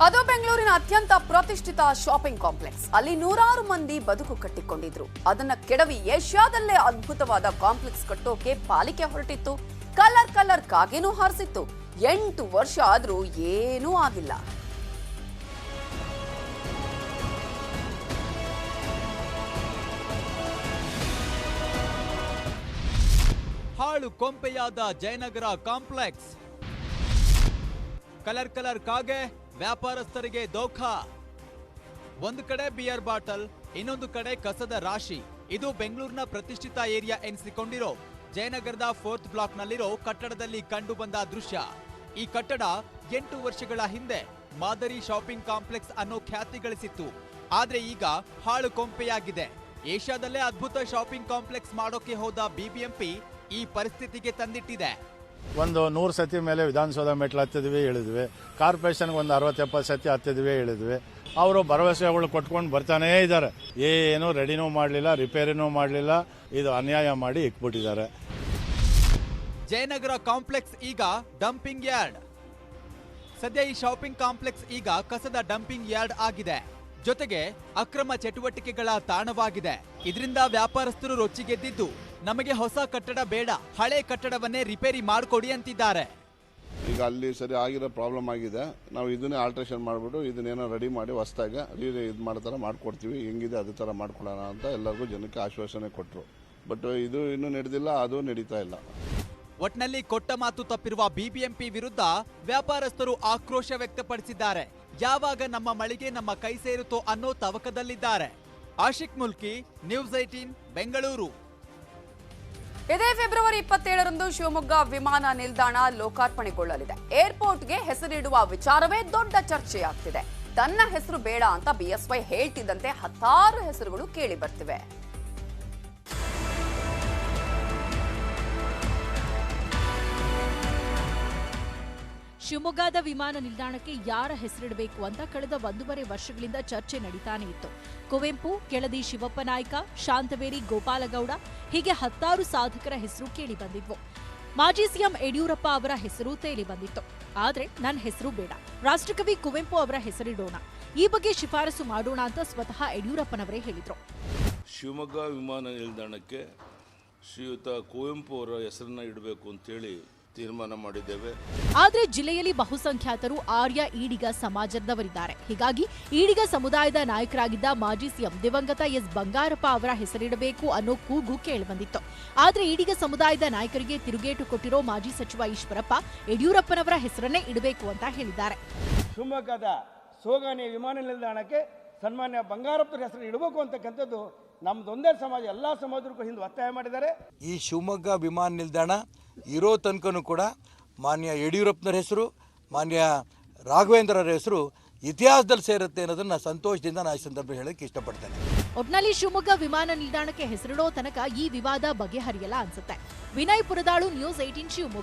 ಅದು ಬೆಂಗಳೂರಿನ ಅತ್ಯಂತ ಪ್ರತಿಷ್ಠಿತ ಶಾಪಿಂಗ್ ಕಾಂಪ್ಲೆಕ್ಸ್. ಅಲ್ಲಿ ನೂರಾರು ಮಂದಿ ಬದುಕು ಕಟ್ಟಿಕೊಂಡಿದ್ರು. ಅದನ್ನ ಕೆಡವಿ ಏಷ್ಯಾದಲ್ಲೇ ಅದ್ಭುತವಾದ ಕಾಂಪ್ಲೆಕ್ಸ್ ಕಟ್ಟೋಕೆ ಪಾಲಿಕೆ ಹೊರಟಿತ್ತು. ಕಲರ್ ಕಾಗೆನೂ ಹಾರಿಸಿತ್ತು. 8 ವರ್ಷ ಆದ್ರೂ ಏನೂ ಆಗಿಲ್ಲ. ಹಾಳು ಕೊಂಪೆಯಾದ ಜಯನಗರ ಕಾಂಪ್ಲೆಕ್ಸ್. ಕಲರ್ ಕಾಗೆ, ವ್ಯಾಪಾರಸ್ಥರಿಗೆ ದೋಖಾ. ಒಂದು ಕಡೆ ಬಿಯರ್ ಬಾಟಲ್, ಇನ್ನೊಂದು ಕಡೆ ಕಸದ ರಾಶಿ. ಇದು ಬೆಂಗಳೂರಿನ ಪ್ರತಿಷ್ಠಿತ ಏರಿಯಾ ಎನಿಸಿಕೊಂಡಿರೋ ಜಯನಗರದ 4th ಬ್ಲಾಕ್ನಲ್ಲಿರೋ ಕಟ್ಟಡದಲ್ಲಿ ಕಂಡು ಬಂದ ದೃಶ್ಯ. ಈ ಕಟ್ಟಡ 8 ವರ್ಷಗಳ ಹಿಂದೆ ಮಾದರಿ ಶಾಪಿಂಗ್ ಕಾಂಪ್ಲೆಕ್ಸ್ ಅನ್ನೋ ಖ್ಯಾತಿ ಗಳಿಸಿತ್ತು. ಆದ್ರೆ ಈಗ ಹಾಳು ಕೊಂಪೆಯಾಗಿದೆ. ಏಷ್ಯಾದಲ್ಲೇ ಅದ್ಭುತ ಶಾಪಿಂಗ್ ಕಾಂಪ್ಲೆಕ್ಸ್ ಮಾಡೋಕೆ ಹೋದ ಬಿಬಿಎಂಪಿ ಈ ಪರಿಸ್ಥಿತಿಗೆ ತಂದಿಟ್ಟಿದೆ. ಒಂದು 100 ಸತಿ ಮೇಲೆ ವಿಧಾನಸೌಧ ಮೆಟ್ಲು ಹತ್ತಿದ್ವಿ ಇಳಿದ್ವಿ. ಕಾರ್ಪೊರೇಷನ್ಗೆ ಒಂದು 60-70 ಸತಿ ಹತ್ತಿದ್ವಿ ಇಳಿದ್ವಿ. ಅವರು ಭರವಸೆಗಳು ಕೊಟ್ಕೊಂಡು ಬರ್ತಾನೇ ಇದ್ದಾರೆ. ಏನು ರೆಡಿನೂ ಮಾಡಲಿಲ್ಲ, ರಿಪೇರಿನೂ ಮಾಡಲಿಲ್ಲ. ಇದು ಅನ್ಯಾಯ ಮಾಡಿ ಇಕ್ಬಿಟ್ಟಿದ್ದಾರೆ. ಜಯನಗರ ಕಾಂಪ್ಲೆಕ್ಸ್ ಈಗ ಡಂಪಿಂಗ್ ಯಾರ್ಡ್. ಸದ್ಯ ಈ ಶಾಪಿಂಗ್ ಕಾಂಪ್ಲೆಕ್ಸ್ ಈಗ ಕಸದ ಡಂಪಿಂಗ್ ಯಾರ್ಡ್ ಆಗಿದೆ. ಜೊತೆಗೆ ಅಕ್ರಮ ಚಟುವಟಿಕೆಗಳ ತಾಣವಾಗಿದೆ. ಇದರಿಂದ ವ್ಯಾಪಾರಸ್ಥರು ರೊಚ್ಚಿಗೆದ್ದಿದ್ದು, ನಮಗೆ ಹೊಸ ಕಟ್ಟಡ ಬೇಡ, ಹಳೆ ಕಟ್ಟಡವನ್ನೇ ರಿಪೇರಿ ಮಾಡಿಕೊಡಿ ಅಂತಿದ್ದಾರೆ. ಈಗ ಅಲ್ಲಿ ಸರಿ ಆಗಿರೋ ಪ್ರಾಬ್ಲಮ್ ಆಗಿದೆ. ನಾವು ಇದನ್ನೇ ಆಲ್ಟ್ರೇಷನ್ ಮಾಡಿಬಿಟ್ಟು ಇದನ್ನೇನೋ ರೆಡಿ ಮಾಡಿ ಹೊಸದಾಗಿ ಇದು ಮಾಡೋ ಥರ ಮಾಡಿಕೊಡ್ತೀವಿ. ಹೆಂಗಿದೆ ಅದೇ ಥರ ಮಾಡ್ಕೊಳ್ಳೋಣ ಅಂತ ಎಲ್ಲರಿಗೂ ಜನಕ್ಕೆ ಆಶ್ವಾಸನೆ ಕೊಟ್ಟರು. ಬಟ್ ಇದು ಇನ್ನೂ ನಡೆದಿಲ್ಲ, ಅದು ನಡೀತಾ ಇಲ್ಲ. ಒಟ್ನಲ್ಲಿ ಕೊಟ್ಟ ಮಾತು ತಪ್ಪಿರುವ ಬಿಬಿಎಂಪಿ ವಿರುದ್ಧ ವ್ಯಾಪಾರಸ್ಥರು ಆಕ್ರೋಶ ವ್ಯಕ್ತಪಡಿಸಿದ್ದಾರೆ. ಯಾವಾಗ ನಮ್ಮ ಮಳಿಗೆ ನಮ್ಮ ಕೈ ಸೇರುತ್ತೋ ಅನ್ನೋ ತವಕದಲ್ಲಿದ್ದಾರೆ. ಆಶಿಕ್ ಮುಲ್ಕಿ, ನ್ಯೂಸ್ 18 ಬೆಂಗಳೂರು. ಇದೇ ಫೆಬ್ರವರಿ 27ರಂದು ಶಿವಮೊಗ್ಗ ವಿಮಾನ ನಿಲ್ದಾಣ ಲೋಕಾರ್ಪಣೆಗೊಳ್ಳಲಿದೆ. ಏರ್ಪೋರ್ಟ್ಗೆ ಹೆಸರಿಡುವ ವಿಚಾರವೇ ದೊಡ್ಡ ಚರ್ಚೆಯಾಗ್ತಿದೆ. ತನ್ನ ಹೆಸರು ಬೇಡ ಅಂತ ಬಿಎಸ್ವೈ ಹೇಳ್ತಿದ್ದಂತೆ 10 ಹೆಸರುಗಳು ಕೇಳಿ ಬರ್ತಿವೆ. ಶಿವಮೊಗ್ಗದ ವಿಮಾನ ನಿಲ್ದಾಣಕ್ಕೆ ಯಾರ ಹೆಸರಿಡಬೇಕು ಅಂತ ಕಳೆದ 1.5 ವರ್ಷಗಳಿಂದ ಚರ್ಚೆ ನಡೀತಾನೆ ಇತ್ತು. ಕುವೆಂಪು, ಕೆಳದಿ ಶಿವಪ್ಪ ನಾಯ್ಕ, ಶಾಂತವೇರಿ ಗೋಪಾಲಗೌಡ ಹೀಗೆ 10 ಸಾಧಕರ ಹೆಸರು ಕೇಳಿ ಬಂದಿದ್ವು. ಮಾಜಿ ಸಿಎಂ ಯಡಿಯೂರಪ್ಪ ಅವರ ಹೆಸರು ತೇಲಿ ಬಂದಿತ್ತು. ಆದ್ರೆ ನನ್ನ ಹೆಸರು ಬೇಡ, ರಾಷ್ಟ್ರಕವಿ ಕುವೆಂಪು ಅವರ ಹೆಸರಿಡೋಣ, ಈ ಬಗ್ಗೆ ಶಿಫಾರಸು ಮಾಡೋಣ ಅಂತ ಸ್ವತಃ ಯಡಿಯೂರಪ್ಪನವರೇ ಹೇಳಿದ್ರು. ಶಿವಮೊಗ್ಗ ವಿಮಾನ ನಿಲ್ದಾಣಕ್ಕೆ ಶ್ರೀಯುತ ಕುವೆಂಪು ಅವರ ಹೆಸರನ್ನ ಇಡಬೇಕು ಅಂತೇಳಿ ತೀರ್ಮಾನ ಮಾಡಿದ್ದೇವೆ. ಆದ್ರೆ ಜಿಲ್ಲೆಯಲ್ಲಿ ಬಹುಸಂಖ್ಯಾತರು ಆರ್ಯ ಈಡಿಗ ಸಮಾಜದವರಿದ್ದಾರೆ. ಹೀಗಾಗಿ ಈಡಿಗ ಸಮುದಾಯದ ನಾಯಕರಾಗಿದ್ದ ಮಾಜಿ ಸಿಎಂ ದಿವಂಗತ ಎಸ್ ಬಂಗಾರಪ್ಪ ಅವರ ಹೆಸರಿಡಬೇಕು ಅನ್ನೋ ಕೂಗು ಕೇಳಿಬಂದಿತ್ತು. ಆದ್ರೆ ಈಡಿಗ ಸಮುದಾಯದ ನಾಯಕರಿಗೆ ತಿರುಗೇಟು ಕೊಟ್ಟಿರೋ ಮಾಜಿ ಸಚಿವ ಈಶ್ವರಪ್ಪ ಯಡಿಯೂರಪ್ಪನವರ ಹೆಸರನ್ನೇ ಇಡಬೇಕು ಅಂತ ಹೇಳಿದ್ದಾರೆ. ಶಿವಮೊಗ್ಗದ ಸೋಗಾನಿ ವಿಮಾನ ನಿಲ್ದಾಣಕ್ಕೆ ಸನ್ಮಾನ್ಯ ಬಂಗಾರಪ್ಪರ ಹೆಸರು ಇಡಬೇಕು ಅಂತಕ್ಕಂಥದ್ದು ನಮ್ದೊಂದೇ ಸಮಾಜ, ಎಲ್ಲ ಸಮಾಜಕ್ಕೂ ಹಿಂದೆ ಒತ್ತಾಯ ಮಾಡಿದ್ದಾರೆ. ಈ ಶಿವಮೊಗ್ಗ ವಿಮಾನ ನಿಲ್ದಾಣ ಇರೋ ತನಕನೂ ಕೂಡ ಮಾನ್ಯ ಯಡಿಯೂರಪ್ಪನರ ಹೆಸರು, ಮಾನ್ಯ ರಾಘವೇಂದ್ರರ ಹೆಸರು ಇತಿಹಾಸದಲ್ಲಿ ಸೇರುತ್ತೆ ಅನ್ನೋದನ್ನ ಸಂತೋಷದಿಂದ ನಾನು ಈ ಸಂದರ್ಭ ಹೇಳಕ್ಕೆ ಇಷ್ಟಪಡ್ತೇನೆ. ಒಟ್ನಲ್ಲಿ ಶಿವಮೊಗ್ಗ ವಿಮಾನ ನಿಲ್ದಾಣಕ್ಕೆ ಹೆಸರಿಡೋ ತನಕ ಈ ವಿವಾದ ಬಗೆಹರಿಯಲ್ಲ ಅನ್ಸುತ್ತೆ. ವಿನಯ್ ಪುರದಾಳು, ನ್ಯೂಸ್ 18 ಶಿವಮೊಗ್ಗ.